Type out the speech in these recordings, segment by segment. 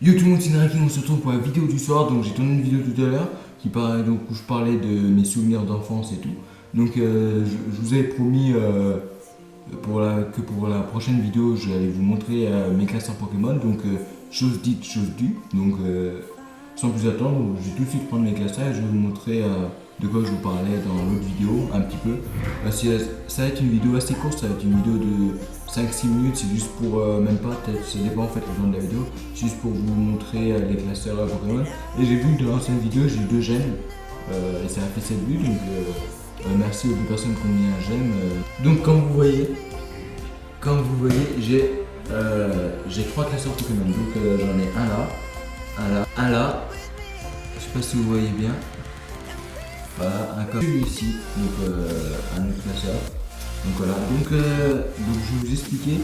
Yo tout le monde, c'est Narakin, on se retrouve pour la vidéo du soir. Donc j'ai tourné une vidéo tout à l'heure où je parlais de mes souvenirs d'enfance et tout. Donc je vous avais promis que pour la prochaine vidéo j'allais vous montrer mes classeurs Pokémon. Donc chose dite, chose due. Donc sans plus attendre, je vais tout de suite prendre mes classeurs et je vais vous montrer de quoi je vous parlais dans l'autre vidéo un petit peu. Ça va être une vidéo assez courte, ça va être une vidéo de 5-6 minutes, c'est juste pour, même pas, peut-être, ça dépend en fait du temps de la vidéo, juste pour vous montrer les classeurs Pokémon. Et j'ai vu dans l'ancienne vidéo, j'ai eu 2 j'aime, et ça a fait 7 vues, donc merci aux 2 personnes qui ont mis un j'aime. Donc comme vous voyez, j'ai 3 classeurs Pokémon, donc j'en ai un là, un là, je sais pas si vous voyez bien, voilà, un comme celui-ci, donc un autre classeur. Donc voilà, donc je vais vous expliquer.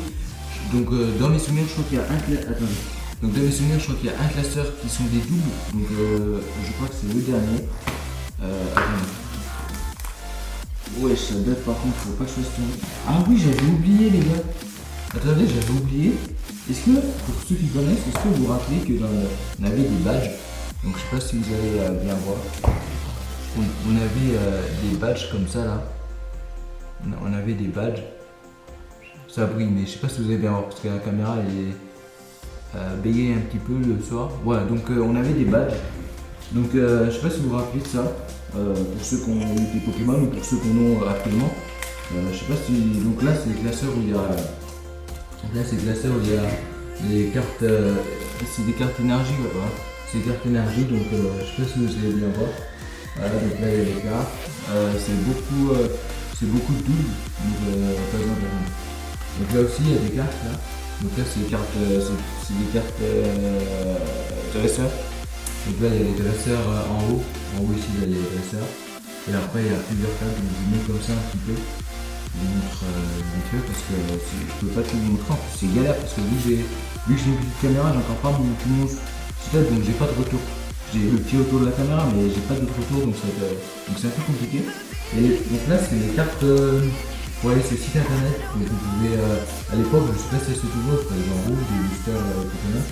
Donc dans mes souvenirs, je crois qu'il y a un attendez. Donc dans mes souvenirs, je crois qu'il y a un classeur qui sont des doubles. Donc je crois que c'est le dernier. Attendez. Ouais, ça date par contre, faut pas que je fasse tourner. Ah oui, j'avais oublié les gars. Attendez, j'avais oublié. Est-ce que, pour ceux qui connaissent, est-ce que vous vous rappelez que on avait des badges. Donc je sais pas si vous allez bien voir. On avait des badges comme ça là. On avait des badges. Ça brille, mais je sais pas si vous allez bien voir parce que la caméra elle est bégayée un petit peu le soir. Voilà, donc on avait des badges. Donc je sais pas si vous vous rappelez de ça. Pour ceux qui ont eu des Pokémon ou pour ceux qui en ont actuellement. Je sais pas si. Donc là c'est les classeurs où il y a. Là c'est les classeurs où il y a les cartes. C'est des cartes énergie, voilà. C'est des cartes énergie, donc je sais pas si vous allez bien voir. Voilà, donc là il y a les cartes. C'est beaucoup de doubles, par exemple. Donc là aussi il y a des cartes là. Donc là c'est des cartes, dresseurs. Donc là il y a les dresseurs en haut ici là, il y a les dresseurs. Et après il y a plusieurs cartes, donc je vous mets comme ça un petit peu. Je vous montre vite fait parce que je peux pas tout vous montrer, en plus c'est galère parce que vu que j'ai une petite caméra, j'ai encore pas tout mon setup, donc j'ai pas de retour. J'ai le petit retour de la caméra mais j'ai pas d'autre retour, donc c'est un peu compliqué. Et donc là c'est les cartes pour aller sur le site internet. Donc vous pouvez à l'époque, je sais pas si c'est toujours, c'était en rouge, des boosters Pokémon.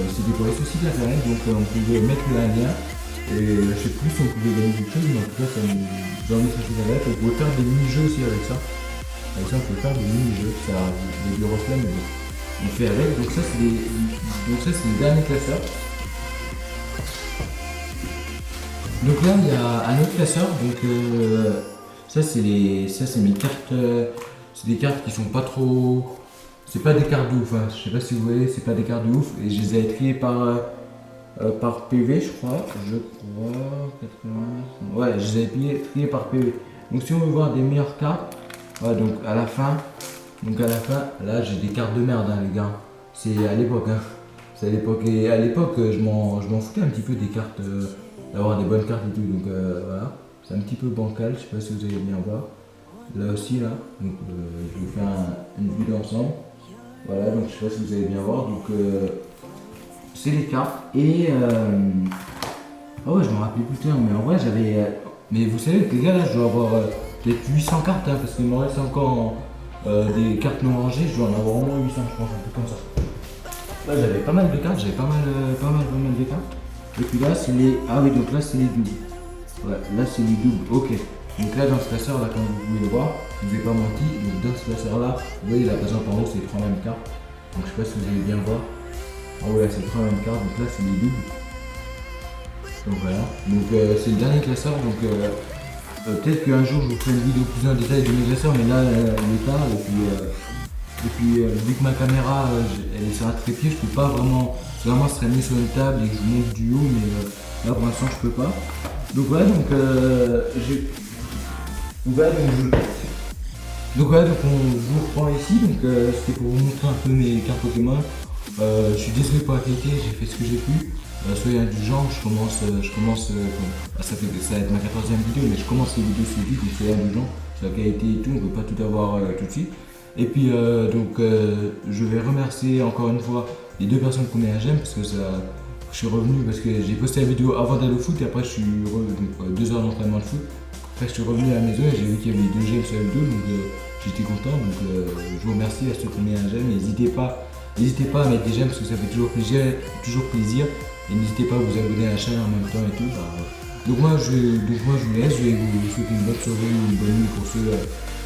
C'était pour aller sur le site internet, donc on pouvait mettre un lien. Et je sais plus si on pouvait gagner quelque chose, mais en tout cas j'ai envie de sur le site internet. On pouvait faire des mini-jeux aussi avec ça. Avec ça on peut faire des mini-jeux, ça des bureaux flemme, mais on fait avec. Donc ça c'est les derniers classeurs. Donc là il y a un autre classeur, donc ça c'est mes cartes, c'est des cartes qui sont pas trop, c'est pas des cartes de ouf, hein. Je sais pas si vous voyez, c'est pas des cartes de ouf, et je les ai triées par PV je crois, 80, ouais je les ai triées par PV. Donc si on veut voir des meilleures cartes, ouais, donc à la fin, là j'ai des cartes de merde hein, les gars, c'est à l'époque hein. C'est à l'époque, et à l'époque je m'en foutais un petit peu des cartes, d'avoir des bonnes cartes et tout, donc voilà, c'est un petit peu bancal, je sais pas si vous allez bien voir, là aussi là, donc je vais vous faire une vidéo ensemble, voilà, donc je sais pas si vous allez bien voir, donc c'est les cartes, et ah ouais je me rappelais plus tard, mais en vrai j'avais, mais vous savez que les gars là je dois avoir peut-être 800 cartes, hein, parce qu'il me reste encore des cartes non rangées, je dois en avoir au moins 800 je pense, un peu comme ça. Là j'avais pas mal de cartes, j'avais pas mal de cartes. Et puis là c'est les. Ah oui donc là c'est les doubles. Ouais, là c'est les doubles, ok. Donc là dans ce classeur là comme vous pouvez le voir, je vous ai pas menti, donc dans ce classeur là, vous voyez la présente en haut c'est les 3 mêmes cartes. Donc je sais pas si vous allez bien voir. En haut là c'est les 3 mêmes cartes, donc là c'est les doubles. Donc voilà. Donc c'est le dernier classeur, donc peut-être qu'un jour je vous ferai une vidéo plus en détail de mes classeurs, mais là il est tard et puis vu que ma caméra elle est sur un trépied, je peux pas vraiment, vraiment se mis sur une table et que je monte du haut, mais là pour l'instant je peux pas. Donc voilà, donc on je vous reprends ici, donc c'était pour vous montrer un peu mes cartes Pokémon. Je suis désolé pour la qualité, j'ai fait ce que j'ai pu. Soyez indulgents, je commence ça va être ma 14e vidéo, mais je commence les vidéos suivies, donc soyez indulgents sur la qualité et tout, on ne peut pas tout avoir tout de suite. Et puis je vais remercier encore une fois les 2 personnes qui ont mis un j'aime parce que je suis revenu parce que j'ai posté la vidéo avant d'aller au foot et après je suis revenu 2 heures d'entraînement de foot. Après je suis revenu à la maison et j'ai vu qu'il y avait 2 j'aime sur la vidéo, donc j'étais content, donc je vous remercie à ceux qui ont mis un j'aime. N'hésitez pas N'hésitez pas à mettre des j'aime parce que ça fait toujours plaisir. Et n'hésitez pas à vous abonner à la chaîne en même temps et tout. Donc moi je vous laisse, je vais vous souhaiter une bonne soirée ou une bonne nuit pour ceux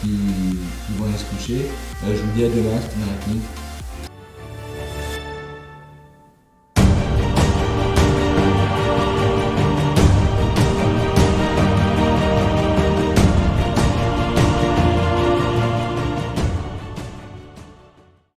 qui vont aller se coucher. Je vous dis à demain, c'était Naraking.